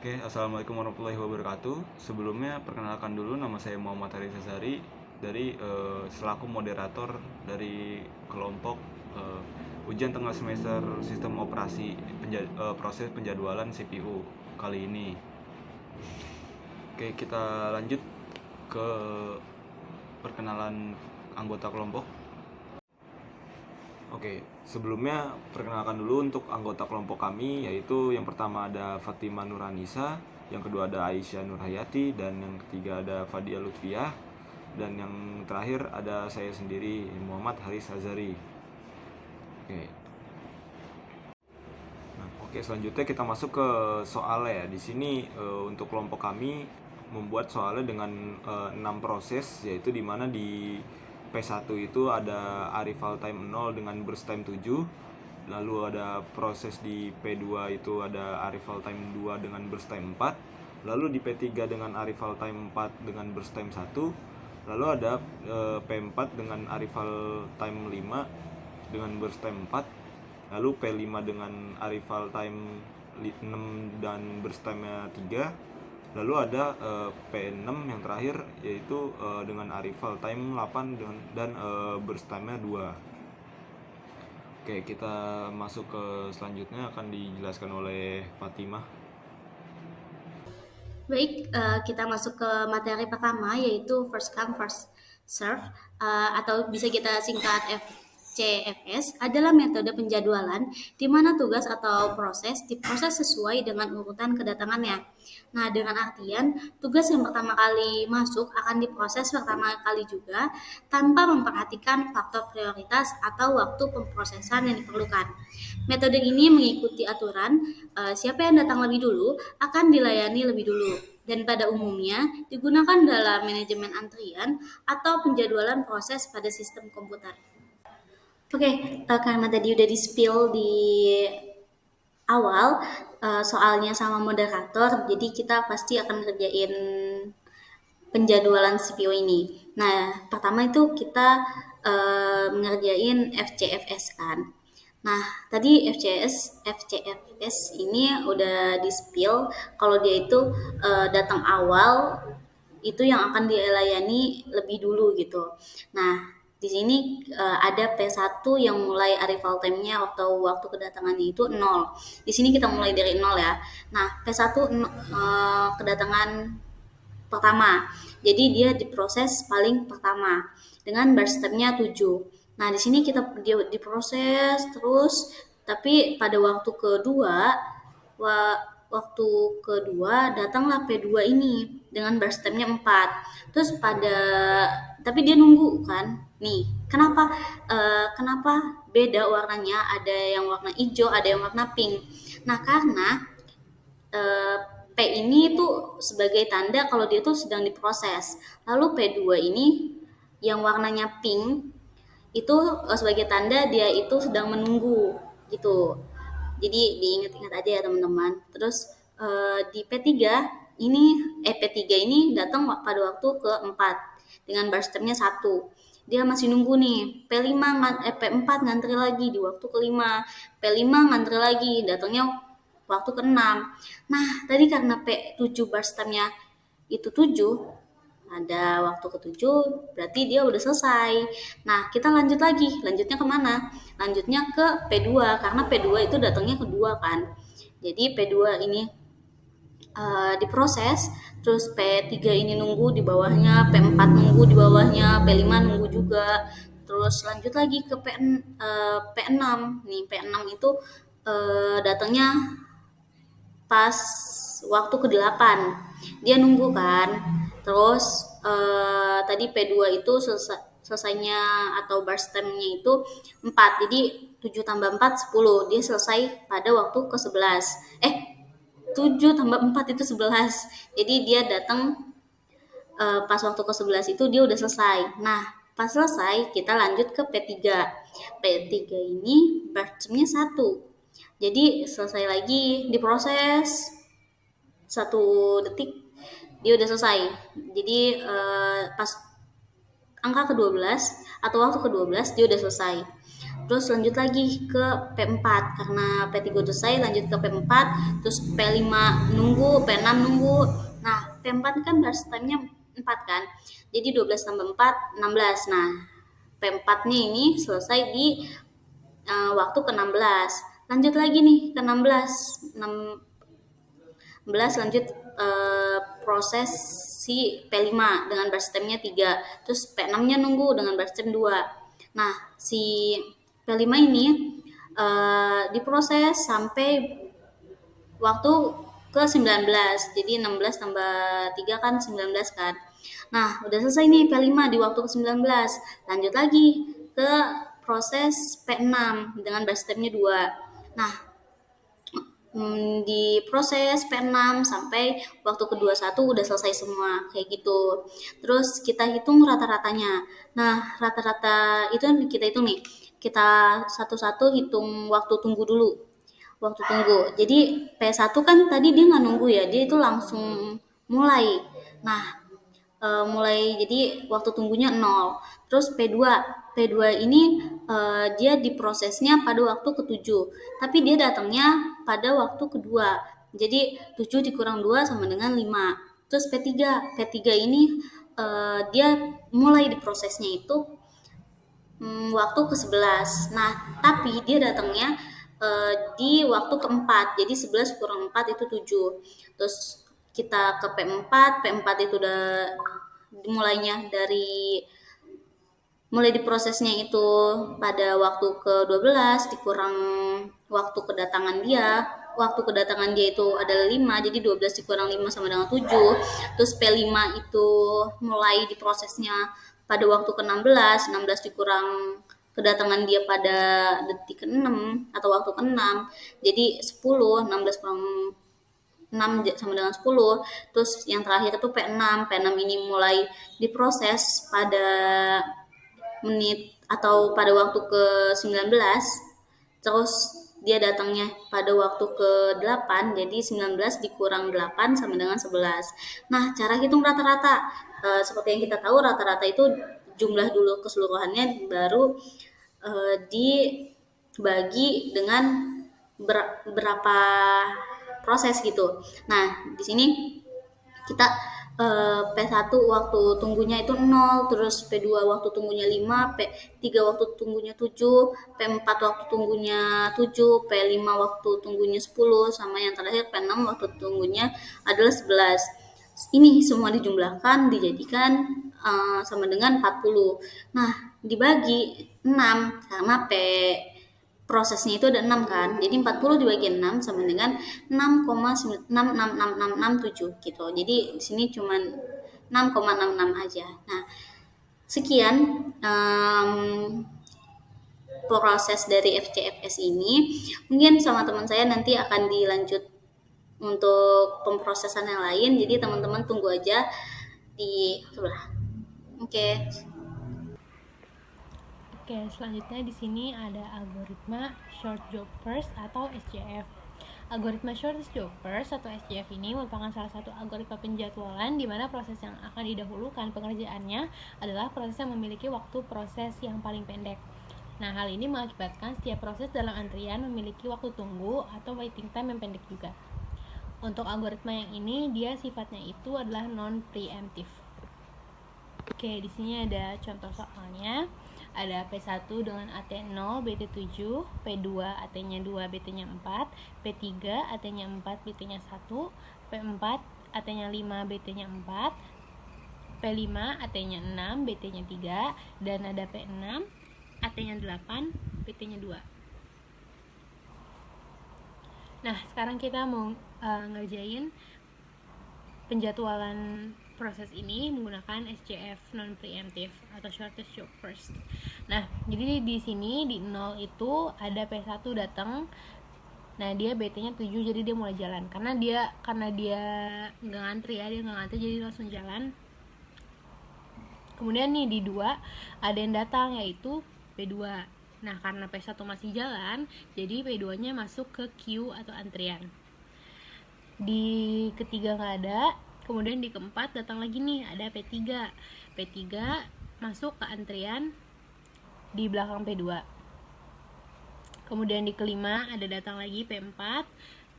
Oke, assalamualaikum warahmatullahi wabarakatuh. Sebelumnya perkenalkan dulu, nama saya Muhammad Haris Azhari dari selaku moderator dari kelompok ujian tengah semester sistem operasi proses penjadwalan CPU kali ini. Oke, kita lanjut ke perkenalan anggota kelompok. Oke, sebelumnya perkenalkan dulu untuk anggota kelompok kami, yaitu yang pertama ada Fatima Nuranisa, yang kedua ada Aisyah Nurhayati, dan yang ketiga ada Fadia Lutfiah, dan yang terakhir ada saya sendiri, Muhammad Haris Azhari. Oke. Oke, selanjutnya kita masuk ke soalnya ya. Di sini untuk kelompok kami membuat soalnya dengan 6 proses, yaitu di mana di P1 itu ada arrival time 0 dengan burst time 7. Lalu ada proses di P2 itu ada arrival time 2 dengan burst time 4. Lalu di P3 dengan arrival time 4 dengan burst time 1. Lalu ada P4 dengan arrival time 5 dengan burst time 4. Lalu P5 dengan arrival time 6 dan burst time-nya 3. Lalu ada P6 yang terakhir, yaitu dengan arrival time 8 dan burst time-nya 2. Oke, kita masuk ke selanjutnya, akan dijelaskan oleh Fatimah. Baik, kita masuk ke materi pertama yaitu first come first serve atau bisa kita singkat FCFS adalah metode penjadwalan di mana tugas atau proses diproses sesuai dengan urutan kedatangannya. Nah, dengan artian tugas yang pertama kali masuk akan diproses pertama kali juga tanpa memperhatikan faktor prioritas atau waktu pemrosesan yang diperlukan. Metode ini mengikuti aturan siapa yang datang lebih dulu akan dilayani lebih dulu dan pada umumnya digunakan dalam manajemen antrian atau penjadwalan proses pada sistem komputer. Oke, karena tadi udah di-spill di awal soalnya sama moderator, jadi kita pasti akan kerjain penjadwalan CPU ini. Nah, pertama itu kita ngerjain FCFS kan. Nah, tadi FCFS ini udah di-spill kalau dia itu datang awal itu yang akan dilayani lebih dulu gitu. Nah, di sini ada P1 yang mulai arrival time-nya atau waktu kedatangannya itu 0. Di sini kita mulai dari 0 ya. Nah, P1 kedatangan pertama. Jadi dia diproses paling pertama dengan burst time-nya 7. Nah, di sini kita dia diproses terus tapi pada waktu kedua waktu kedua datanglah P2 ini dengan burst time-nya 4. Terus tapi dia nunggu kan. Nih, kenapa beda warnanya? Ada yang warna hijau, ada yang warna pink. Nah, karena eh, P ini tuh sebagai tanda kalau dia tuh sedang diproses. Lalu P2 ini yang warnanya pink itu sebagai tanda dia itu sedang menunggu gitu. Jadi diingat-ingat aja ya teman-teman. Terus di P3 P3 ini datang pada waktu keempat dengan burst time-nya 1. Dia masih nunggu nih. P4 ngantri lagi di waktu kelima. P5 ngantri lagi, datangnya waktu ke-6. Nah, tadi karena P7 burst time-nya itu 7, ada waktu ke-7, berarti dia udah selesai. Nah, kita lanjut lagi. Lanjutnya kemana? Lanjutnya ke P2, karena P2 itu datangnya kedua kan. Jadi P2 ini diproses, terus P3 ini nunggu di bawahnya, P4 nunggu di bawahnya, P5 nunggu juga. Terus lanjut lagi ke P6. Nih, P6 itu datangnya pas waktu ke-8. Dia nunggu kan. Terus tadi P2 itu selesainya atau burst time-nya itu 4. Jadi 7 tambah 4 10. Dia selesai pada waktu ke-11. 7 tambah 4 itu 11. Jadi dia datang pas waktu ke-11 itu dia udah selesai. Nah, pas selesai kita lanjut ke P3. P3 ini burst time-nya 1. Jadi selesai lagi diproses 1 detik dia udah selesai. Jadi pas angka ke-12 atau waktu ke-12 dia udah selesai. terus lanjut lagi ke P4 karena P3 udah selesai, lanjut ke P4, terus P5 nunggu, P6 nunggu. Nah, P4 kan burst time-nya 4 kan, jadi 12 tambah 4 16. Nah, P4-nya ini selesai di waktu ke-16. Lanjut lagi nih ke 16 lanjut proses si P5 dengan burst time-nya 3. Terus P6-nya nunggu dengan burst time 2. Nah, si P5 ini diproses sampai waktu ke 19. Jadi 16 tambah 3 kan 19 kan. Nah, udah selesai nih P5 di waktu ke-19. Lanjut lagi ke proses P6 dengan burst time-nya 2. Nah, di proses P6 sampai waktu ke-21 udah selesai semua kayak gitu. Terus kita hitung rata-ratanya. Nah, rata-rata itu kita hitung nih. Kita satu-satu hitung waktu tunggu dulu. Waktu tunggu. Jadi P1 kan tadi dia nggak nunggu ya, dia itu langsung mulai. Nah, mulai jadi waktu tunggunya 0. Terus P2 ini dia diprosesnya pada waktu ke-7, tapi dia datangnya pada waktu kedua. Jadi 7 dikurang 2 sama dengan 5. Terus P3 ini dia mulai diprosesnya itu waktu ke-11. Nah, tapi dia datangnya di waktu keempat. Jadi 11 kurang 4 itu 7. Terus kita ke P4 itu udah dimulainya dari mulai diprosesnya itu pada waktu ke-12 dikurang waktu kedatangan dia. Waktu kedatangan dia itu adalah 5, jadi 12 dikurang 5 sama dengan 7. Terus P5 itu mulai diprosesnya pada waktu ke-16, 16 dikurang kedatangan dia pada detik ke-6 atau waktu ke-6. Jadi 10, 16 kurang 6 sama dengan 10. Terus yang terakhir itu P6 ini mulai diproses pada menit atau pada waktu ke-19. Terus dia datangnya pada waktu ke-8, jadi 19 dikurang 8 sama dengan 11. Nah, cara hitung rata-rata seperti yang kita tahu, rata-rata itu jumlah dulu keseluruhannya, baru dibagi dengan berapa proses gitu. Nah, di sini kita P1 waktu tunggunya itu 0, terus P2 waktu tunggunya 5, P3 waktu tunggunya 7, P4 waktu tunggunya 7, P5 waktu tunggunya 10, sama yang terakhir P6 waktu tunggunya adalah 11. Ini semua dijumlahkan, dijadikan sama dengan 40. Nah, dibagi 6 karena prosesnya itu ada 6 kan. Jadi 40 dibagi 6 sama dengan 6,66667 gitu. Jadi di sini cuma 6,66 aja. Nah, sekian proses dari FCFS ini. Mungkin sama teman saya nanti akan dilanjut untuk pemrosesan yang lain. Jadi teman-teman tunggu aja di sebelah. Oke. Oke, selanjutnya di sini ada algoritma short job first atau SJF. Algoritma short job first atau SJF ini merupakan salah satu algoritma penjadwalan di mana proses yang akan didahulukan pengerjaannya adalah proses yang memiliki waktu proses yang paling pendek. Nah, hal ini mengakibatkan setiap proses dalam antrian memiliki waktu tunggu atau waiting time yang pendek juga. Untuk algoritma yang ini, dia sifatnya itu adalah non-preemptive. Oke, di sini ada contoh soalnya. Ada P1 dengan AT 0, BT 7, P2 AT-nya 2, BT-nya 4, P3 AT-nya 4, BT-nya 1, P4 AT-nya 5, BT-nya 4, P5 AT-nya 6, BT-nya 3, dan ada P6 AT-nya 8, BT-nya 2. Nah, sekarang kita mau ngerjain penjadwalan proses ini menggunakan SJF non preemptive atau shortest job first. Nah, jadi di sini di 0 itu ada P1 datang. Nah, dia BT-nya 7, jadi dia mulai jalan. Karena dia nggak ngantri ya, dia nggak ngantri jadi langsung jalan. Kemudian nih di 2 ada yang datang yaitu P2. Nah, karena P1 masih jalan, jadi P2-nya masuk ke queue atau antrian. Di ketiga nggak ada, kemudian di keempat datang lagi nih, ada P3. P3 masuk ke antrian di belakang P2. Kemudian di kelima ada datang lagi P4,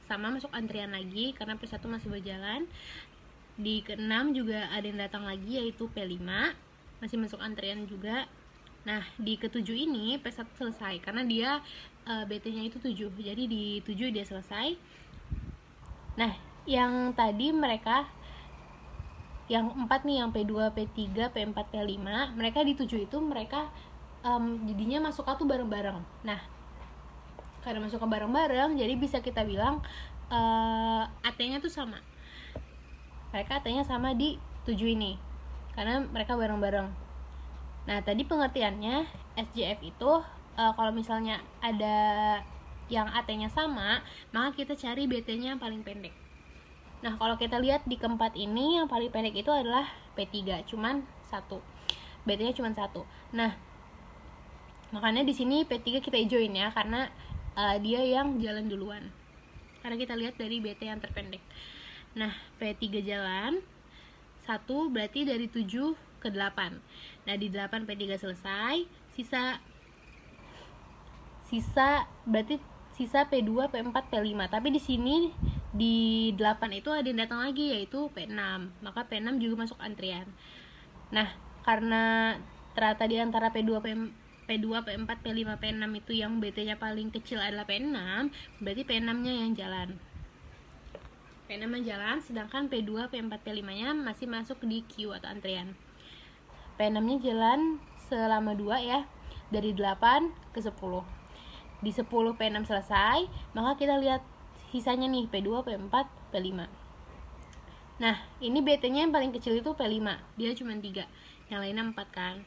sama masuk antrian lagi karena P1 masih berjalan. Di keenam juga ada yang datang lagi yaitu P5, masih masuk antrian juga. Nah, di ketujuh ini P1 selesai karena dia BT-nya itu 7. Jadi di 7 dia selesai. Nah, yang tadi mereka yang 4 nih, yang P2, P3, P4, P5, mereka di 7 itu mereka jadinya masuk tuh bareng-bareng. Nah, karena masuk ke bareng-bareng, jadi bisa kita bilang AT-nya tuh sama. Mereka AT-nya sama di 7 ini karena mereka bareng-bareng. Nah, tadi pengertiannya SJF itu kalau misalnya ada yang AT-nya sama, maka kita cari BT-nya yang paling pendek. Nah, kalau kita lihat di keempat ini yang paling pendek itu adalah P3, cuman 1. BT-nya cuman 1. Nah, makanya di sini P3 kita hijauin ya, karena dia yang jalan duluan. Karena kita lihat dari BT yang terpendek. Nah, P3 jalan 1 berarti dari 7 ke 8. Nah, di 8 P3 selesai, sisa berarti sisa P2, P4, P5. Tapi di sini di 8 itu ada yang datang lagi yaitu P6. Maka P6 juga masuk antrian. Nah, karena ternyata di antara P2, P4, P5, P6 itu yang BT-nya paling kecil adalah P6, berarti P6-nya yang jalan. P6 yang jalan, sedangkan P2, P4, P5-nya masih masuk di queue atau antrian. P6-nya jalan selama 2 ya, dari 8 ke 10. Di 10 P6 selesai, maka kita lihat sisanya nih P2, P4, P5. Nah, ini BT-nya yang paling kecil itu P5, dia cuma 3, yang lainnya 4 kan.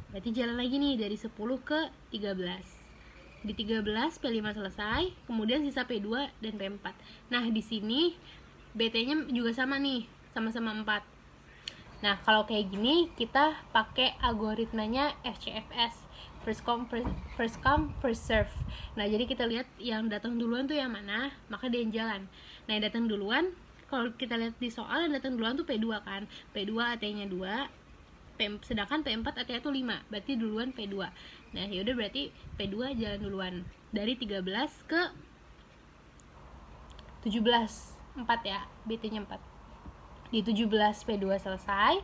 Berarti jalan lagi nih dari 10 ke 13. Di 13 P5 selesai, kemudian sisa P2 dan P4. Nah, di sini BT-nya juga sama nih, sama-sama 4. Nah, kalau kayak gini kita pakai algoritmanya FCFS, first come first serve. Nah, jadi kita lihat yang datang duluan tuh yang mana, maka dia yang jalan. Nah, yang datang duluan, kalau kita lihat di soal yang datang duluan tuh P2 kan. P2 AT-nya 2, sedangkan P4 AT-nya tuh 5, berarti duluan P2. Nah, yaudah berarti P2 jalan duluan dari 13 ke 17, 4 ya, BT-nya 4. Di 17 P2 selesai,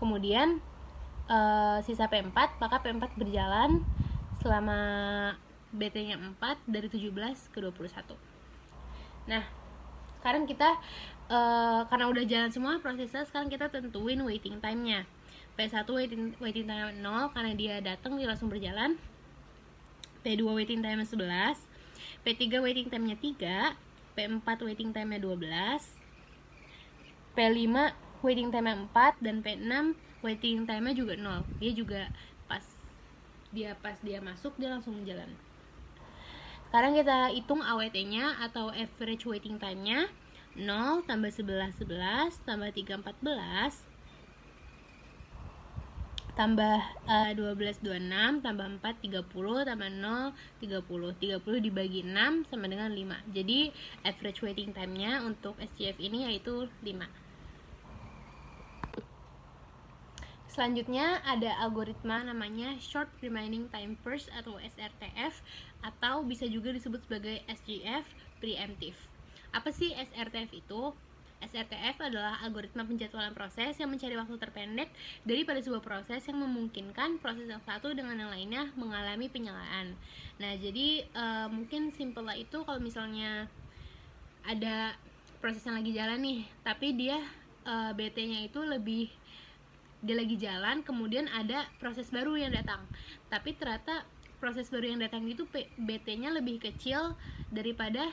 kemudian sisa P4, maka P4 berjalan selama BT-nya 4 dari 17 ke 21. Nah, sekarang kita karena udah jalan semua prosesnya, sekarang kita tentuin waiting time-nya. P1 waiting time 0 karena dia datang dia langsung berjalan. P2 waiting time 11, P3 waiting time-nya 3, P4 waiting time-nya 12, P5 waiting time-nya 4, dan P6 waiting time-nya juga 0. Dia juga pas dia masuk dia langsung jalan. Sekarang kita hitung AWT-nya atau average waiting time-nya. 0 tambah 11 11 tambah 3 14 tambah 12 26 tambah 4 30 tambah 0 30 dibagi 6 sama dengan 5. Jadi average waiting time-nya untuk SJF ini yaitu 5. Selanjutnya ada algoritma namanya short remaining time first atau SRTF, atau bisa juga disebut sebagai SJF preemptive. Apa sih SRTF itu? SRTF adalah algoritma penjadwalan proses yang mencari waktu terpendek daripada sebuah proses yang memungkinkan proses yang satu dengan yang lainnya mengalami penyalaan. Nah, jadi mungkin simple lah itu kalau misalnya ada proses yang lagi jalan nih, tapi dia BT-nya itu dia lagi jalan, kemudian ada proses baru yang datang. Tapi ternyata proses baru yang datang itu BT-nya lebih kecil daripada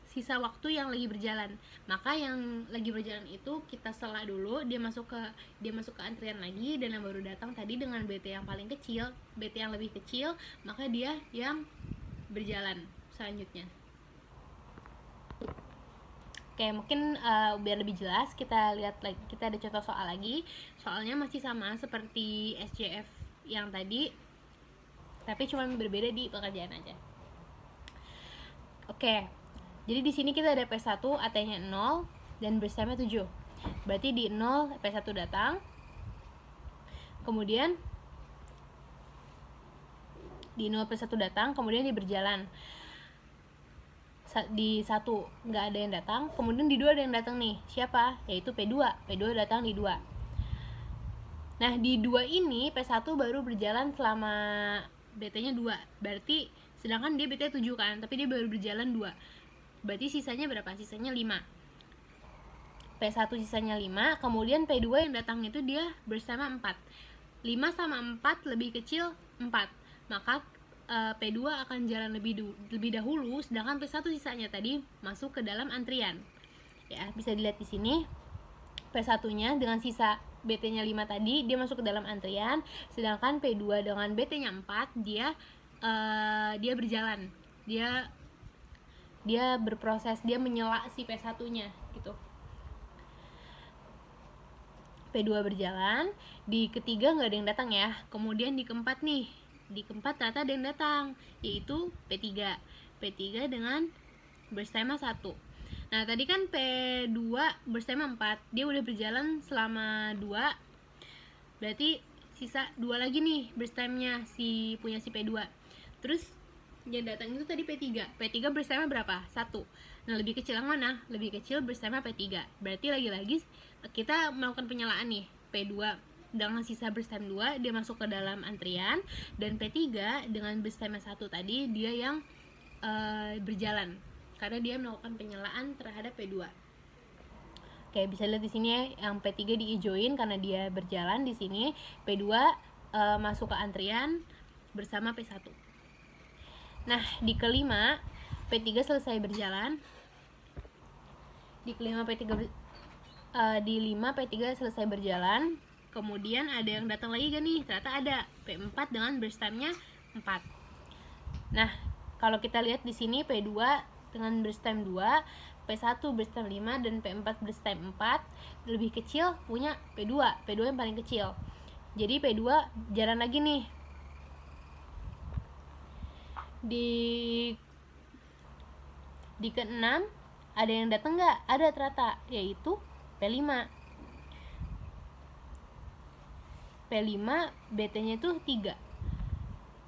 sisa waktu yang lagi berjalan. Maka yang lagi berjalan itu kita sela dulu, dia masuk ke antrian lagi, dan yang baru datang tadi dengan BT yang paling kecil, BT yang lebih kecil, maka dia yang berjalan selanjutnya. Oke, mungkin biar lebih jelas kita lihat lagi, kita ada contoh soal lagi. Soalnya masih sama seperti SJF yang tadi, tapi cuma berbeda di pekerjaan aja. Oke. Jadi di sini kita ada P1 AT-nya 0 dan burst time-nya 7. Berarti di 0 P1 datang. Kemudian di 0 P1 datang, kemudian dia berjalan. di 1 nggak ada yang datang, kemudian di 2 ada yang datang nih. Siapa? Yaitu P2 datang di 2. Nah, di 2 ini P1 baru berjalan selama BT-nya 2. Berarti sedangkan dia BT 7 kan, tapi dia baru berjalan 2. Berarti sisanya berapa? Sisanya 5. P1 sisanya 5, kemudian P2 yang datang itu dia bersama 4. 5 sama 4 lebih kecil 4. Maka P2 akan jalan lebih dahulu, sedangkan P1 sisanya tadi masuk ke dalam antrian. Ya, bisa dilihat di sini. P1-nya dengan sisa BT-nya 5 tadi dia masuk ke dalam antrian, sedangkan P2 dengan BT-nya 4 dia berjalan. Dia berproses, dia menyela si P1-nya gitu. P2 berjalan, di ketiga nggak ada yang datang ya. Kemudian di keempat nih, di keempat ternyata ada yang datang, yaitu P3. P3 dengan berstema 1. Nah, tadi kan P2 berstema 4, dia udah berjalan selama 2. Berarti sisa 2 lagi nih berstemnya punya si P2. Terus yang datang itu tadi P3. P3 berstema berapa? 1. Nah, lebih kecil yang mana? Lebih kecil berstema P3. Berarti lagi-lagi kita melakukan penyelaan nih. P2 dengan sisa berstem 2 dia masuk ke dalam antrian, dan P3 dengan berstem 1 tadi dia yang berjalan karena dia melakukan penyelaan terhadap P2. Oke, bisa lihat di sini ya, yang P3 diijoin karena dia berjalan di sini. P2 masuk ke antrian bersama P1. Nah, di kelima P3 selesai berjalan. Di 5 P3 selesai berjalan. Kemudian ada yang datang lagi gak nih? Ternyata ada P4 dengan berstemnya 4. Nah, kalau kita lihat di sini P2 dengan berstem 2, P1 berstem 5 dan P4 berstem 4 lebih kecil punya P2 yang paling kecil. Jadi P2 jalan lagi nih. Di ke-6 ada yang datang nggak? Ada ternyata, yaitu P5. P5 BT-nya itu 3.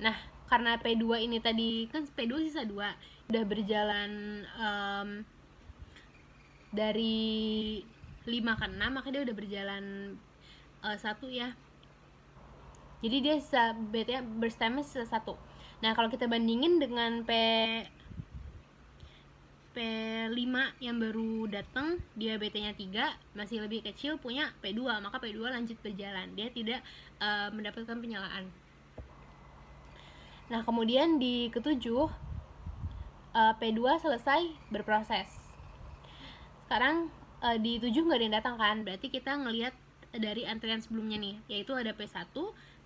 Nah, karena P2 ini tadi kan P2 sisa 2, udah berjalan dari 5 ke 6, maka dia udah berjalan 1 ya. Jadi dia sisa BT berstemnya sisa 1. Nah, kalau kita bandingin dengan P5 yang baru datang, dia BT-nya 3, masih lebih kecil punya P2, maka P2 lanjut berjalan. Dia tidak mendapatkan penyelaan. Nah, kemudian di ke-7 P2 selesai berproses. Sekarang di 7 nggak ada yang datang kan, berarti kita ngelihat dari antrian sebelumnya nih, yaitu ada P1,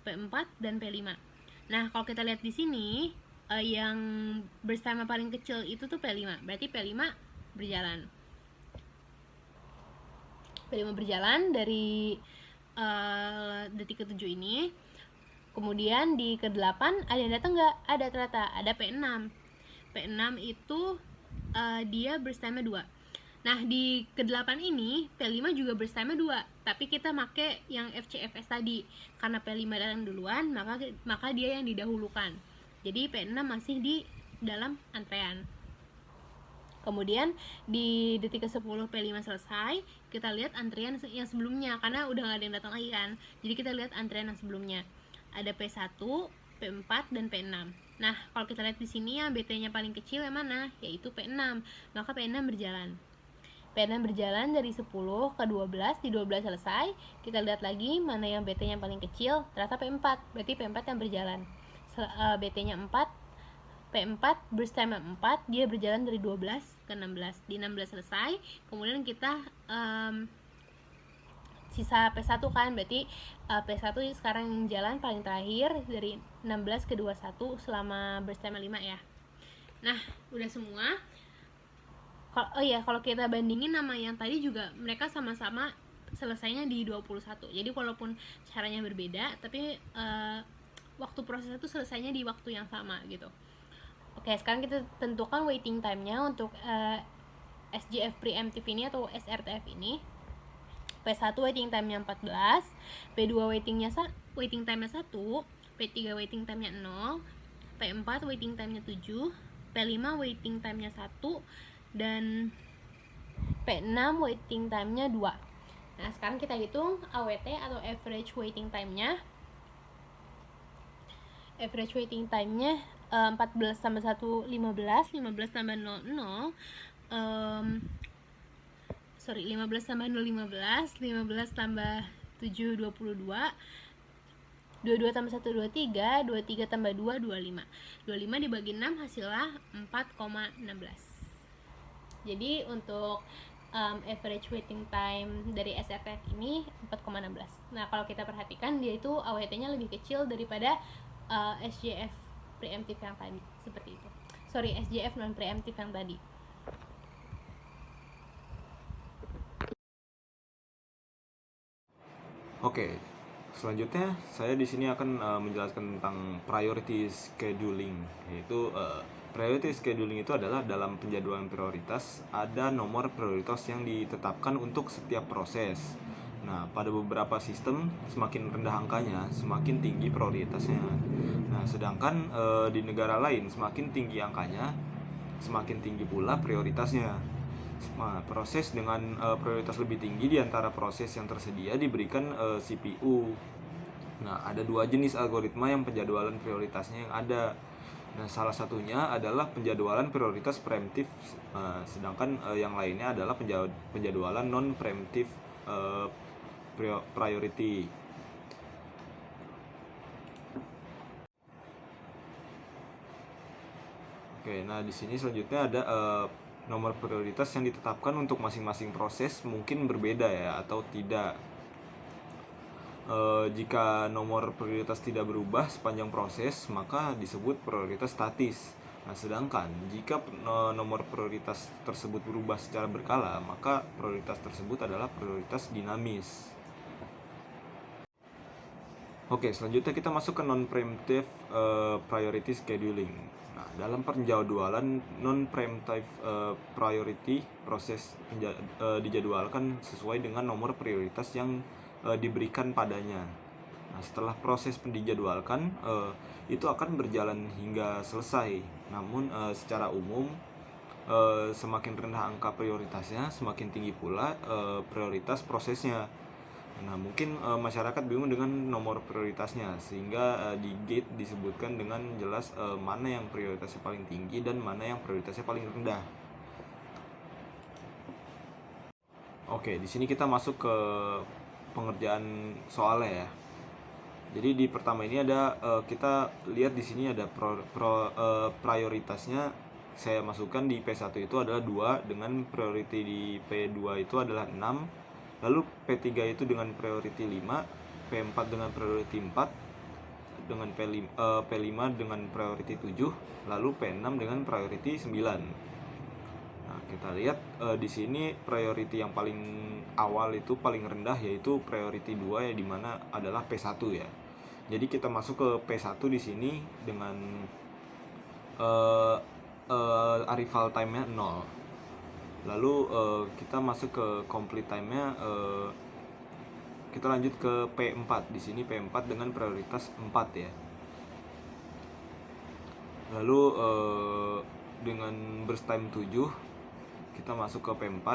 P4, dan P5. Nah, kalau kita lihat di sini yang bersama paling kecil itu tuh P5, berarti P5 berjalan. P5 berjalan dari detik ke-7 ini. Kemudian di ke-8 ada yang datang nggak? Ada ternyata, ada P6. P6 itu dia berstemnya 2. Nah, di ke-8 ini P5 juga berstemnya 2, tapi kita make yang FCFS tadi. Karena P5 datang duluan, maka dia yang didahulukan. Jadi P6 masih di dalam antrean. Kemudian di detik ke-10 P5 selesai, kita lihat antrian yang sebelumnya karena udah nggak ada yang datang lagi kan. Jadi kita lihat antrian yang sebelumnya. Ada P1, P4, dan P6. Nah, kalau kita lihat di sini ya BT-nya paling kecil yang mana? Yaitu P6. Maka P6 berjalan. P6 berjalan dari 10 ke 12, di 12 selesai. Kita lihat lagi mana yang BT-nya paling kecil, ternyata P4. Berarti P4 yang berjalan. BT-nya 4, P4 berstemnya 4, dia berjalan dari 12 ke 16. Di 16 selesai, kemudian kita sisa P1 kan, berarti P1 sekarang jalan paling terakhir dari 16 ke 21 selama berstemnya 5 ya. Nah, udah semua. Kalau kita bandingin sama yang tadi juga mereka sama-sama selesainya di 21. Jadi walaupun caranya berbeda, tapi waktu prosesnya itu selesainya di waktu yang sama gitu. Oke, sekarang kita tentukan waiting time-nya untuk SJF preemptive ini atau SRTF ini. P1 waiting time-nya 14, P2 waiting time-nya 1, P3 waiting time-nya 0, P4 waiting time-nya 7, P5 waiting time-nya 1, dan P6 waiting time-nya 2. Nah, sekarang kita hitung AWT atau average waiting time-nya. Average waiting time-nya 14 tambah 1, 15, 15 tambah 0, 0. 15 tambah 0, 15, 15 tambah 7, 22, 22 tambah 1, 23, 23 tambah 2, 25. 25 dibagi 6 hasilnya 4,16. Jadi untuk average waiting time dari SFF ini 4,16. Nah, kalau kita perhatikan dia itu AWT-nya lebih kecil daripada SJF preemptive yang tadi, seperti itu. SJF non preemptive yang tadi. Oke, selanjutnya saya di sini akan menjelaskan tentang priority scheduling, yaitu priority scheduling itu adalah dalam penjadwalan prioritas ada nomor prioritas yang ditetapkan untuk setiap proses. Nah, pada beberapa sistem semakin rendah angkanya, semakin tinggi prioritasnya. Nah, sedangkan di negara lain semakin tinggi angkanya, semakin tinggi pula prioritasnya. Nah, proses dengan prioritas lebih tinggi di antara proses yang tersedia diberikan CPU. Nah, ada dua jenis algoritma yang penjadwalan prioritasnya yang ada. Nah, salah satunya adalah penjadwalan prioritas preemptif, sedangkan yang lainnya adalah penjadwalan non preemptif priority. Oke, nah di sini selanjutnya ada nomor prioritas yang ditetapkan untuk masing-masing proses mungkin berbeda ya atau tidak. Jika nomor prioritas tidak berubah sepanjang proses, maka disebut prioritas statis. Nah, sedangkan jika nomor prioritas tersebut berubah secara berkala, maka prioritas tersebut adalah prioritas dinamis. Oke, selanjutnya kita masuk ke non-preemptive priority scheduling. Nah, dalam penjadwalan non-preemptive priority, proses dijadwalkan sesuai dengan nomor prioritas yang diberikan padanya. Nah, setelah proses dijadwalkan, itu akan berjalan hingga selesai. Namun secara umum semakin rendah angka prioritasnya, semakin tinggi pula prioritas prosesnya. Nah, mungkin masyarakat bingung dengan nomor prioritasnya, sehingga di gate disebutkan dengan jelas mana yang prioritasnya paling tinggi dan mana yang prioritasnya paling rendah. Oke, di sini kita masuk ke pengerjaan soalnya ya. Jadi di pertama ini ada kita lihat di sini ada prioritasnya saya masukkan di P1 itu adalah 2, dengan priority di P2 itu adalah 6. Lalu P3 itu dengan priority 5, P4 dengan priority 4, dengan P5 dengan priority 7, lalu P6 dengan priority 9. Nah, kita lihat di sini priority yang paling awal itu paling rendah yaitu priority 2 ya, dimana adalah P1 ya. Jadi kita masuk ke P1 di sini dengan arrival time-nya 0. Lalu kita masuk ke complete time-nya, kita lanjut ke P4. Di sini P4 dengan prioritas 4 ya. Lalu dengan burst time 7 kita masuk ke P4.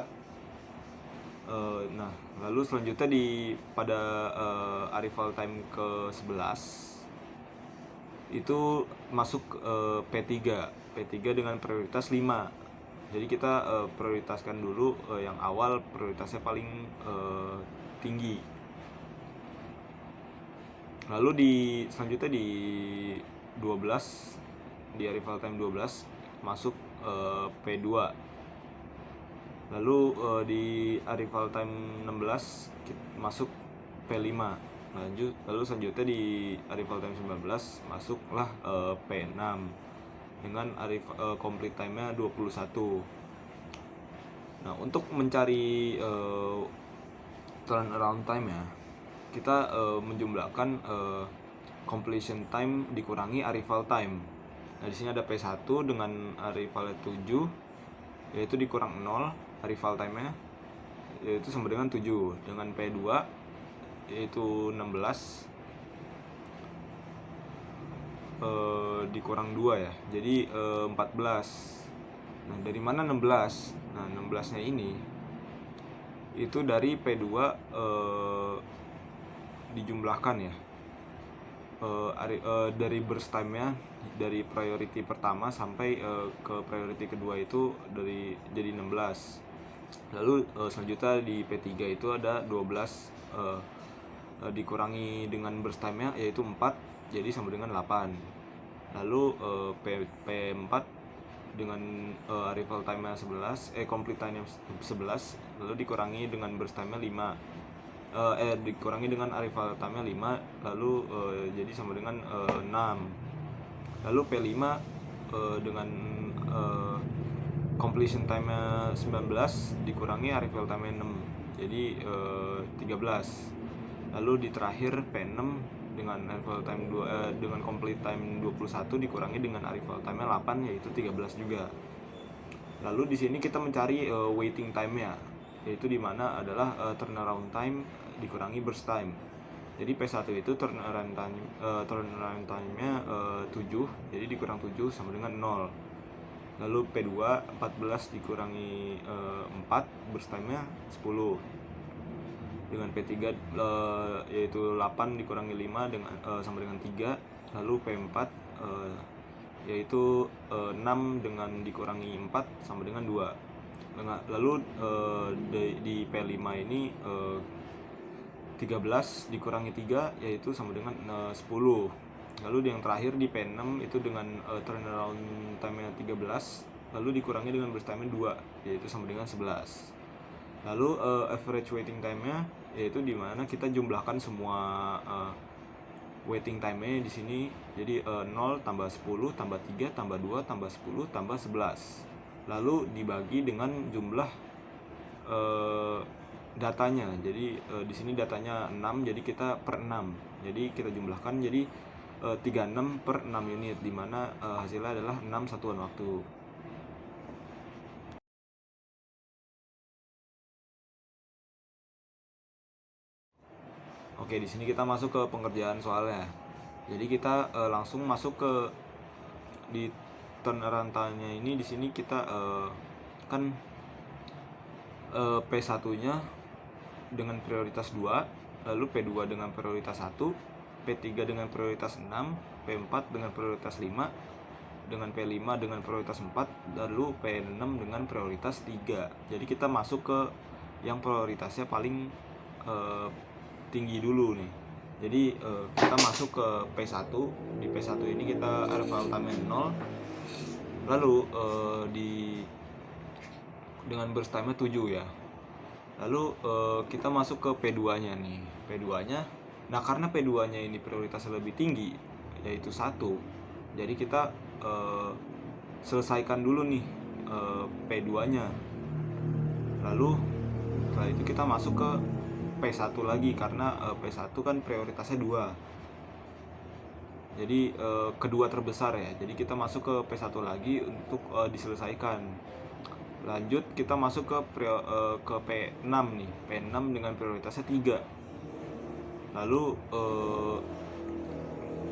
Nah, lalu selanjutnya pada arrival time ke 11 itu masuk P3 dengan prioritas 5. Jadi kita prioritaskan dulu yang awal prioritasnya paling tinggi. Lalu selanjutnya di 12, di arrival time 12 masuk P2. Lalu di arrival time 16 masuk P5. Lalu selanjutnya di arrival time 19 masuklah P6 dengan complete time-nya 21. Nah, untuk mencari turnaround time ya, kita menjumlahkan completion time dikurangi arrival time. Nah, di sini ada P1 dengan arrival 7 yaitu dikurang 0 arrival time-nya yaitu sama dengan 7, dengan P2 yaitu 16 dikurang 2 ya, jadi 14. Nah, dari mana 16? Nah, 16-nya ini itu dari P2 dijumlahkan ya. Dari burst time-nya dari priority pertama sampai ke priority kedua itu jadi 16. Lalu selanjutnya di P3 itu ada 12 dikurangi dengan burst time-nya yaitu 4, jadi sama dengan 8. Lalu P4 dengan arrival time-nya 11, complete time-nya 11, lalu dikurangi dengan burst time-nya 5. Dikurangi dengan arrival time-nya 5, lalu jadi sama dengan 6. Lalu P5 dengan completion time-nya 19 dikurangi arrival time-nya 6, jadi 13. Lalu di terakhir P6 dengan arrival time dengan complete time 21 dikurangi dengan arrival time-nya 8, yaitu 13 juga. Lalu di sini kita mencari waiting time-nya, yaitu dimana adalah turnaround time dikurangi burst time. Jadi P1 itu turnaround time-nya 7, jadi dikurang 7 sama dengan 0. Lalu P2 14 dikurangi 4, burst time-nya 10. Dengan P3 yaitu 8 dikurangi 5 dengan sama dengan 3. Lalu P4 yaitu 6 dengan dikurangi 4 sama dengan 2. Lalu di P5 ini 13 dikurangi 3 yaitu sama dengan 10. Lalu yang terakhir di P6 itu dengan turnaround time-nya 13, lalu dikurangi dengan burst time-nya 2 yaitu sama dengan 11. Lalu average waiting time-nya yaitu dimana kita jumlahkan semua waiting time-nya di sini. Jadi 0 tambah 10 tambah 3 tambah 2 tambah 10 tambah 11. Lalu dibagi dengan jumlah datanya. Jadi di sini datanya 6, jadi kita per 6. Jadi kita jumlahkan jadi 36 per 6 unit, dimana hasilnya adalah 6 satuan waktu. Oke, di sini kita masuk ke pengerjaan soalnya. Jadi kita langsung masuk ke di turnaround time-nya ini. Di sini kita kan P1-nya dengan prioritas 2, lalu P2 dengan prioritas 1, P3 dengan prioritas 6, P4 dengan prioritas 5, dengan P5 dengan prioritas 4, lalu P6 dengan prioritas 3. Jadi kita masuk ke yang prioritasnya paling tinggi dulu nih. Jadi kita masuk ke P1. Di P1 ini kita arrival time-nya 0. Lalu dengan burst time-nya 7 ya. Lalu kita masuk ke P2-nya nih. P2-nya, nah karena P2-nya ini prioritasnya lebih tinggi yaitu 1. Jadi kita selesaikan dulu nih P2-nya. Lalu setelah itu kita masuk ke P1 lagi karena P1 kan prioritasnya 2. Jadi kedua terbesar ya. Jadi kita masuk ke P1 lagi untuk diselesaikan. Lanjut kita masuk ke P6 nih. P6 dengan prioritasnya 3. Lalu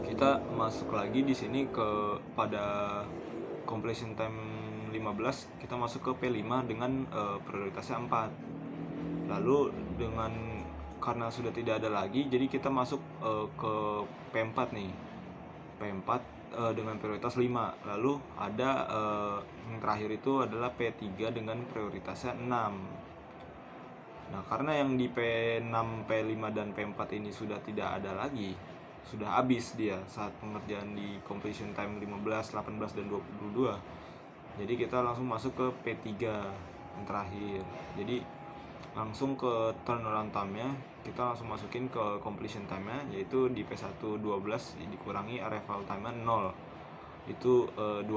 kita masuk lagi di sini pada completion time 15, kita masuk ke P5 dengan prioritasnya 4. Lalu karena sudah tidak ada lagi, jadi kita masuk ke P4 nih. P4 dengan prioritas 5. Lalu ada yang terakhir itu adalah P3 dengan prioritasnya 6. Nah, karena yang di P6, P5 dan P4 ini sudah tidak ada lagi, sudah habis dia saat pengerjaan di completion time 15, 18 dan 22. Jadi kita langsung masuk ke P3 yang terakhir. Jadi langsung ke turnaround time-nya, kita langsung masukin ke completion time-nya, yaitu di P1 12 dikurangi arrival time-nya 0, itu 12.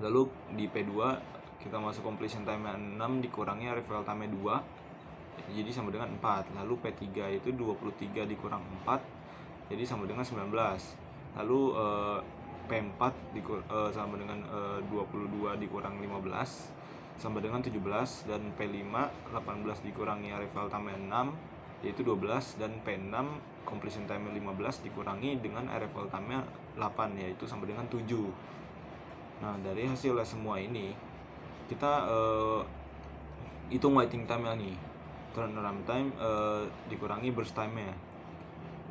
Lalu di P2 kita masuk completion time-nya 6 dikurangi arrival time-nya 2, jadi sama dengan 4. Lalu P3 itu 23 dikurang 4, jadi sama dengan 19. Lalu P4 sama dengan 22 dikurang 15 sama dengan 17, dan P5 18 dikurangi arrival time 6 yaitu 12, dan P6 completion time 15 dikurangi dengan arrival time-nya 8, yaitu sama dengan 7. Nah, dari hasil semua ini kita hitung waiting time-nya nih. Turnaround time dikurangi burst time-nya,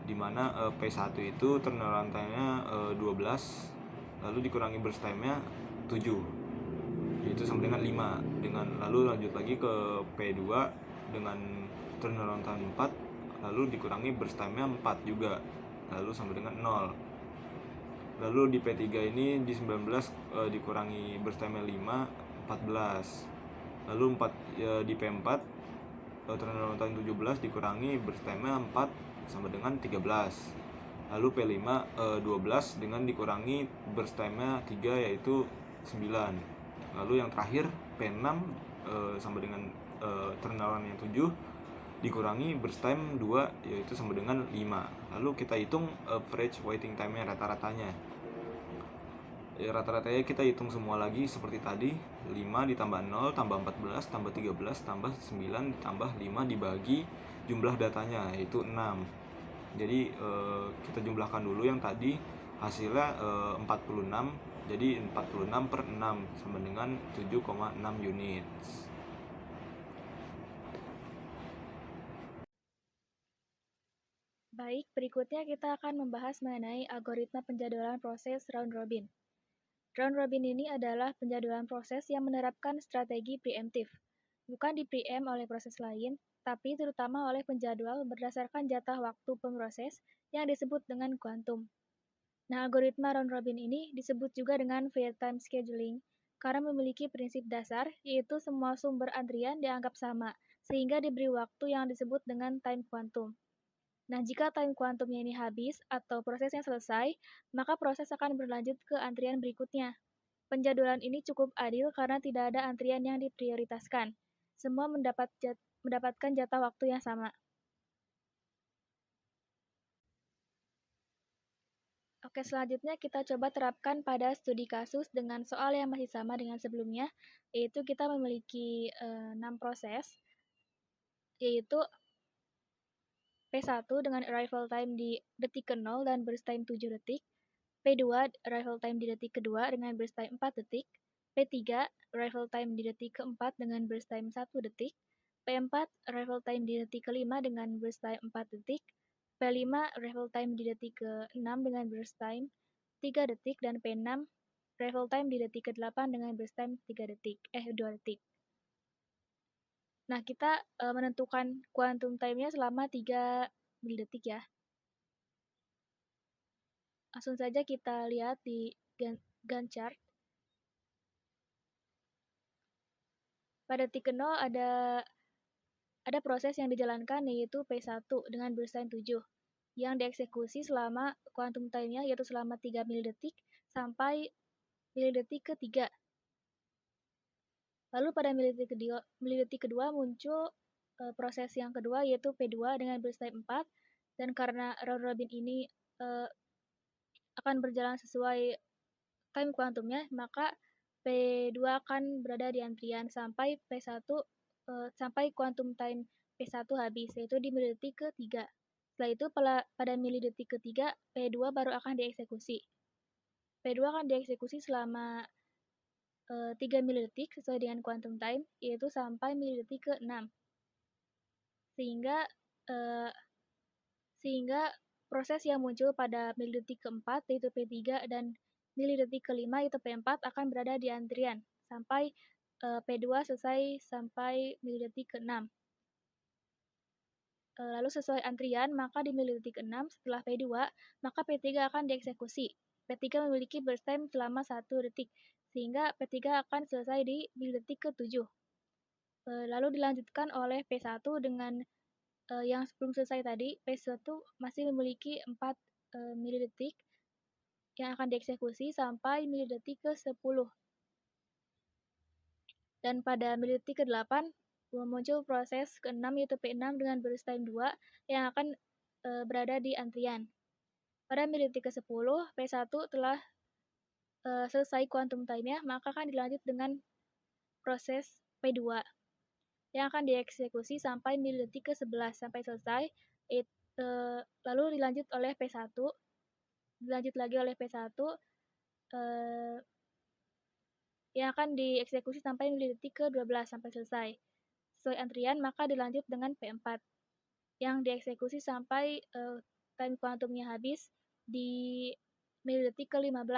dimana P1 itu turnaround time-nya 12, lalu dikurangi burst time-nya 7, yaitu sama dengan 5. Lalu lanjut lagi ke P2 dengan turnaround time 4, lalu dikurangi burst time-nya 4 juga, lalu sama dengan 0. Lalu di P3 ini di 19 dikurangi burst time-nya 5, 14. Lalu di P4 turnaround time 17 dikurangi burst time-nya 4 sama dengan 13. Lalu P5 12 dengan dikurangi burst time-nya 3, yaitu 9. Lalu yang terakhir P6 sama dengan turnaround yang 7 dikurangi burst time 2, yaitu sama dengan 5. Lalu kita hitung average waiting time-nya, rata-ratanya. Rata-ratanya kita hitung semua lagi seperti tadi, 5 ditambah 0 tambah 14 tambah 13 tambah 9 ditambah 5 dibagi jumlah datanya, yaitu 6. Jadi kita jumlahkan dulu yang tadi, hasilnya 46. Jadi 46 per 6 sama dengan 7,6 unit. Baik, berikutnya kita akan membahas mengenai algoritma penjadwalan proses round robin. Round robin ini adalah penjadwalan proses yang menerapkan strategi preemptif. Bukan di-preempt oleh proses lain, tapi terutama oleh penjadwal berdasarkan jatah waktu pemroses yang disebut dengan kuantum. Nah, algoritma round robin ini disebut juga dengan fair time scheduling karena memiliki prinsip dasar, yaitu semua sumber antrian dianggap sama, sehingga diberi waktu yang disebut dengan time quantum. Nah, jika time quantumnya ini habis atau prosesnya selesai, maka proses akan berlanjut ke antrian berikutnya. Penjadwalan ini cukup adil karena tidak ada antrian yang diprioritaskan. Semua mendapatkan jatah waktu yang sama. Oke, selanjutnya kita coba terapkan pada studi kasus dengan soal yang masih sama dengan sebelumnya, yaitu kita memiliki 6 proses, yaitu P1 dengan arrival time di detik ke-0 dan burst time 7 detik, P2 arrival time di detik kedua dengan burst time 4 detik, P3 arrival time di detik keempat dengan burst time 1 detik, P4 arrival time di detik kelima dengan burst time 4 detik, P5 arrival time di detik ke-6 dengan burst time 3 detik, dan P6 arrival time di detik ke-8 dengan burst time 2 detik. Nah, kita menentukan quantum time-nya selama 3 milidetik ya. Langsung saja kita lihat di Gantt chart. Pada detik ke-0 ada proses yang dijalankan, yaitu P1 dengan burst time 7 yang dieksekusi selama quantum time-nya, yaitu selama 3 milidetik sampai milidetik ke-3. Lalu pada milidetik kedua muncul proses yang kedua, yaitu P2 dengan burst time 4, dan karena round robin ini akan berjalan sesuai time kuantumnya, maka P2 akan berada di antrian sampai sampai quantum time P1 habis, yaitu di milidetik ke-3. Setelah itu pada milidetik ke-3, P2 baru akan dieksekusi. P2 akan dieksekusi selama 3 milidetik sesuai dengan quantum time, yaitu sampai milidetik ke-6. Sehingga proses yang muncul pada milidetik ke-4, yaitu P3, dan milidetik ke-5, yaitu P4, akan berada di antrian sampai P2 selesai sampai milidetik ke-6. Lalu sesuai antrian, maka di milidetik ke-6 setelah P2, maka P3 akan dieksekusi. P3 memiliki burst time selama 1 detik, sehingga P3 akan selesai di milidetik ke-7. Lalu dilanjutkan oleh P1 dengan yang sebelum selesai tadi. P1 masih memiliki 4 milidetik yang akan dieksekusi sampai milidetik ke-10. Dan pada milidetik ke-8 muncul proses ke-6, yaitu P6 dengan burst time 2 yang akan berada di antrian. Pada milidetik ke-10, P1 telah selesai quantum time-nya, maka akan dilanjut dengan proses P2, yang akan dieksekusi sampai milidetik ke-11 sampai selesai, lalu dilanjut oleh P1, dilanjut lagi oleh P1, yang akan dieksekusi sampai milidetik ke-12 sampai selesai. Sesuai antrian, maka dilanjut dengan P4, yang dieksekusi sampai time kuantumnya habis di milidetik ke-15.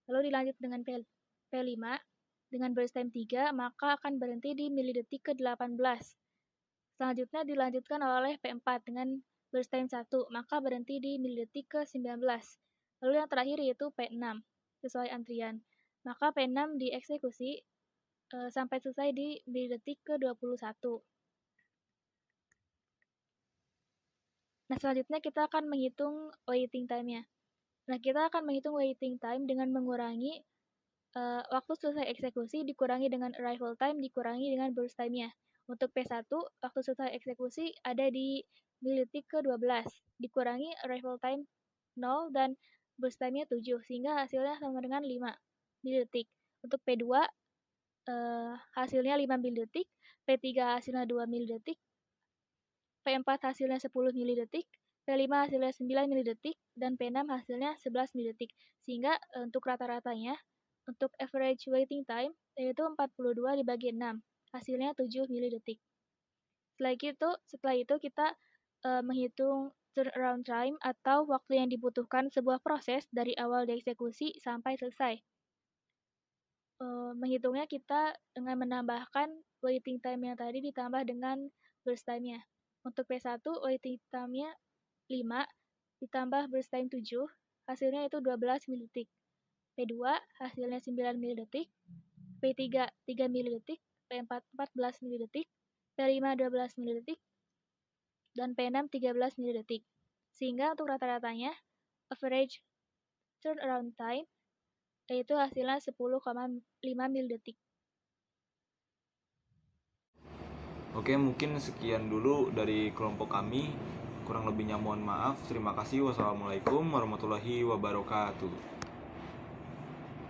Lalu dilanjut dengan P5, dengan burst time 3, maka akan berhenti di milidetik ke-18. Selanjutnya dilanjutkan oleh P4 dengan burst time 1, maka berhenti di milidetik ke-19. Lalu yang terakhir yaitu P6, sesuai antrian. Maka P6 dieksekusi sampai selesai di milidetik ke-21. Nah, selanjutnya kita akan menghitung waiting time-nya. Nah, kita akan menghitung waiting time dengan mengurangi waktu selesai eksekusi dikurangi dengan arrival time dikurangi dengan burst time-nya. Untuk P1, waktu selesai eksekusi ada di milidetik ke-12, dikurangi arrival time 0 dan burst time-nya 7, sehingga hasilnya sama dengan 5 milidetik. Untuk P2, hasilnya 5 milidetik, P3 hasilnya 2 milidetik, P4 hasilnya 10 milidetik, P5 hasilnya 9 milidetik, dan P6 hasilnya 11 milidetik. Sehingga untuk rata-ratanya, untuk average waiting time, yaitu 42 dibagi 6, hasilnya 7 milidetik. Setelah itu kita menghitung turnaround time atau waktu yang dibutuhkan sebuah proses dari awal dieksekusi sampai selesai. Menghitungnya kita dengan menambahkan waiting time yang tadi ditambah dengan burst time-nya. Untuk P1, waiting time-nya 5, ditambah burst time 7, hasilnya itu 12 milidetik. P2, hasilnya 9 milidetik. P3, 3 milidetik. P4, 14 milidetik. P5, 12 milidetik. Dan P6, 13 milidetik. Sehingga untuk rata-ratanya, average turnaround time, yaitu hasilnya 10,5 milidetik. Oke, mungkin sekian dulu dari kelompok kami. Kurang lebihnya mohon maaf. Terima kasih. Wassalamualaikum warahmatullahi wabarakatuh.